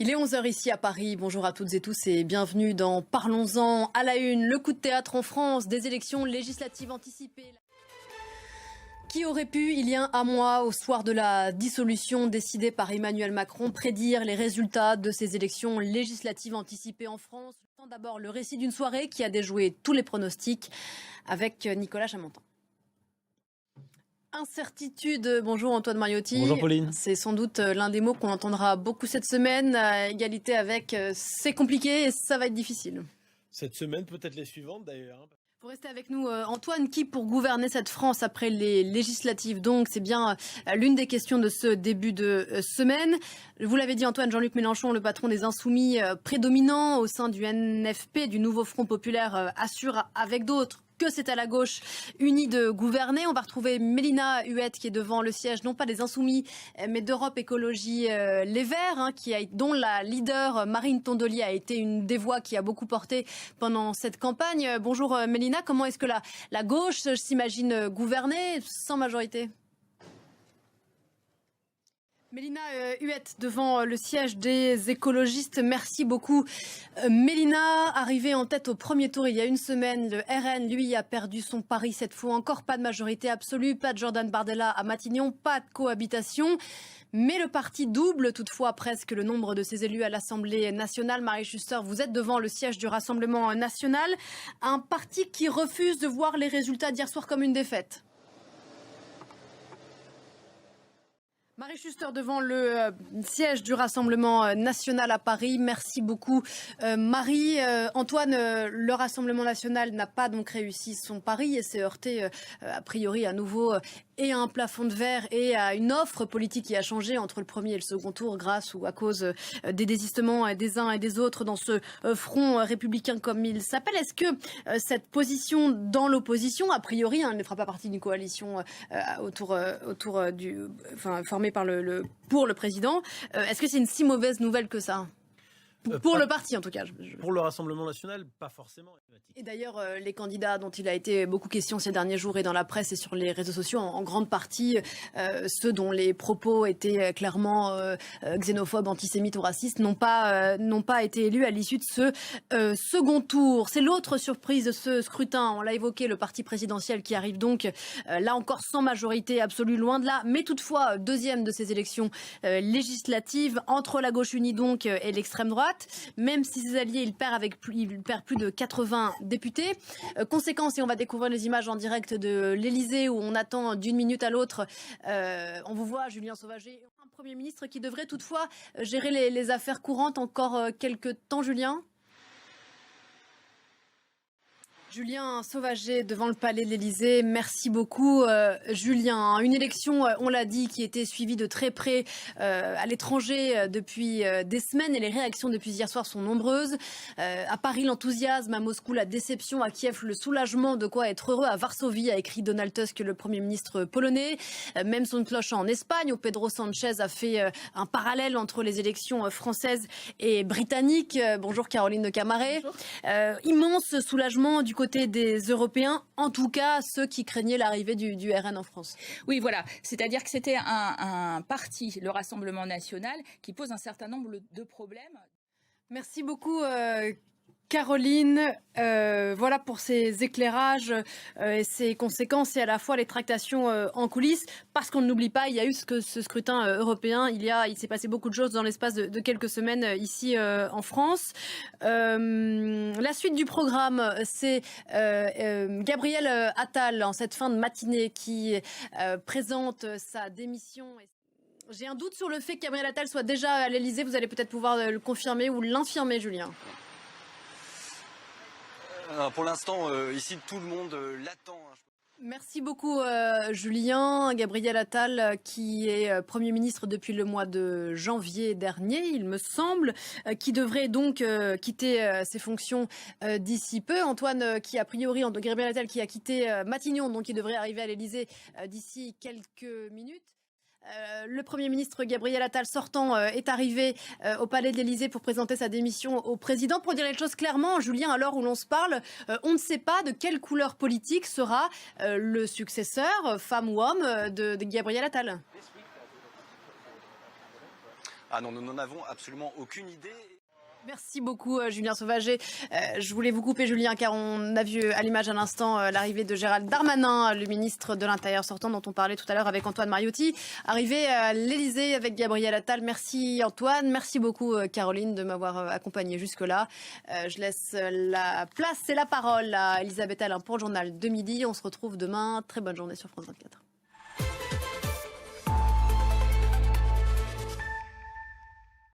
Il est 11 h ici à Paris. Bonjour à toutes et tous et bienvenue dans Parlons-en. À la une, le coup de théâtre en France, des élections législatives anticipées. Qui aurait pu, il y a un mois, au soir de la dissolution décidée par Emmanuel Macron, prédire les résultats de ces élections législatives anticipées en France? D'abord, le récit d'une soirée qui a déjoué tous les pronostics avec Nicolas Chamantin. Incertitude. Bonjour Antoine Mariotti. Bonjour Pauline. C'est sans doute l'un des mots qu'on entendra beaucoup cette semaine. À égalité avec, c'est compliqué et ça va être difficile. Cette semaine, peut-être les suivantes d'ailleurs. Pour rester avec nous, Antoine, qui pour gouverner cette France après les législatives, donc c'est bien l'une des questions de ce début de semaine. Vous l'avez dit Antoine, Jean-Luc Mélenchon, le patron des Insoumis prédominant au sein du NFP, du Nouveau Front Populaire, assure avec d'autres que c'est à la gauche unie de gouverner. On va retrouver Mélina Huette qui est devant le siège, non pas des Insoumis, mais d'Europe Écologie Les Verts, dont la leader Marine Tondelier a été une des voix qui a beaucoup porté pendant cette campagne. Bonjour Mélina, comment est-ce que la gauche s'imagine gouverner sans majorité ? Mélina Huette devant le siège des écologistes, merci beaucoup. Mélina, arrivée en tête au premier tour il y a une semaine, le RN, lui, a perdu son pari cette fois encore. Pas de majorité absolue, pas de Jordan Bardella à Matignon, pas de cohabitation. Mais le parti double toutefois presque le nombre de ses élus à l'Assemblée nationale. Marie Schuster, vous êtes devant le siège du Rassemblement national. Un parti qui refuse de voir les résultats d'hier soir comme une défaite. Marie Schuster devant le siège du Rassemblement national à Paris. Merci beaucoup Marie. Antoine, le Rassemblement national n'a pas donc réussi son pari et s'est heurté a priori à nouveau et à un plafond de verre et à une offre politique qui a changé entre le premier et le second tour grâce ou à cause des désistements des uns et des autres dans ce front républicain comme il s'appelle. Est-ce que cette position dans l'opposition, a priori, elle ne fera pas partie d'une coalition formée pour le président, est-ce que c'est une si mauvaise nouvelle que ça ? Pour le parti, en tout cas. Pour le Rassemblement national, pas forcément. Et d'ailleurs, les candidats dont il a été beaucoup question ces derniers jours et dans la presse et sur les réseaux sociaux, en grande partie, ceux dont les propos étaient clairement xénophobes, antisémites ou racistes, n'ont pas été élus à l'issue de ce second tour. C'est l'autre surprise de ce scrutin. On l'a évoqué, le parti présidentiel qui arrive donc, là encore, sans majorité absolue, loin de là, mais toutefois deuxième de ces élections législatives, entre la gauche unie donc et l'extrême droite. Même si ses alliés, il perd plus de 80 députés. Conséquence, et on va découvrir les images en direct de l'Elysée où on attend d'une minute à l'autre. On vous voit, Julien Sauvager, un Premier ministre qui devrait toutefois gérer les affaires courantes encore quelques temps, Julien. Julien Sauvager devant le palais de l'Elysée. Merci beaucoup Julien. Une élection, on l'a dit, qui était suivie de très près à l'étranger depuis des semaines et les réactions depuis hier soir sont nombreuses. À Paris, l'enthousiasme, à Moscou, la déception, à Kiev, le soulagement, de quoi être heureux. À Varsovie, a écrit Donald Tusk, le Premier ministre polonais. Même son de cloche en Espagne, où Pedro Sanchez a fait un parallèle entre les élections françaises et britanniques. Bonjour Caroline de Camaret. Immense soulagement du côté des Européens, en tout cas ceux qui craignaient l'arrivée du RN en France. Oui, voilà. C'est-à-dire que c'était un parti, le Rassemblement national, qui pose un certain nombre de problèmes. Merci beaucoup Caroline. Voilà pour ces éclairages et ces conséquences et à la fois les tractations en coulisses. Parce qu'on ne l'oublie pas, il y a eu ce scrutin européen. Il s'est passé beaucoup de choses dans l'espace de quelques semaines ici en France. La suite du programme, c'est Gabriel Attal en cette fin de matinée qui présente sa démission. J'ai un doute sur le fait que Gabriel Attal soit déjà à l'Elysée. Vous allez peut-être pouvoir le confirmer ou l'infirmer, Julien. Pour l'instant, ici, tout le monde l'attend. Merci beaucoup Julien. Gabriel Attal qui est Premier ministre depuis le mois de janvier dernier, il me semble, qui devrait donc quitter ses fonctions d'ici peu. Antoine qui a priori, Gabriel Attal qui a quitté Matignon, donc il devrait arriver à l'Elysée d'ici quelques minutes. Le Premier ministre Gabriel Attal sortant est arrivé au palais de l'Elysée pour présenter sa démission au président. Pour dire les choses clairement, Julien, à l'heure où l'on se parle, on ne sait pas de quelle couleur politique sera le successeur, femme ou homme, de Gabriel Attal. Ah non, nous n'en avons absolument aucune idée. Merci beaucoup Julien Sauvager. Je voulais vous couper Julien car on a vu à l'image à l'instant l'arrivée de Gérald Darmanin, le ministre de l'Intérieur sortant dont on parlait tout à l'heure avec Antoine Mariotti, arrivé à l'Elysée avec Gabriel Attal. Merci Antoine, merci beaucoup Caroline de m'avoir accompagné jusque-là. Je laisse la place et la parole à Elisabeth Alain pour le journal de midi. On se retrouve demain. Très bonne journée sur France 24.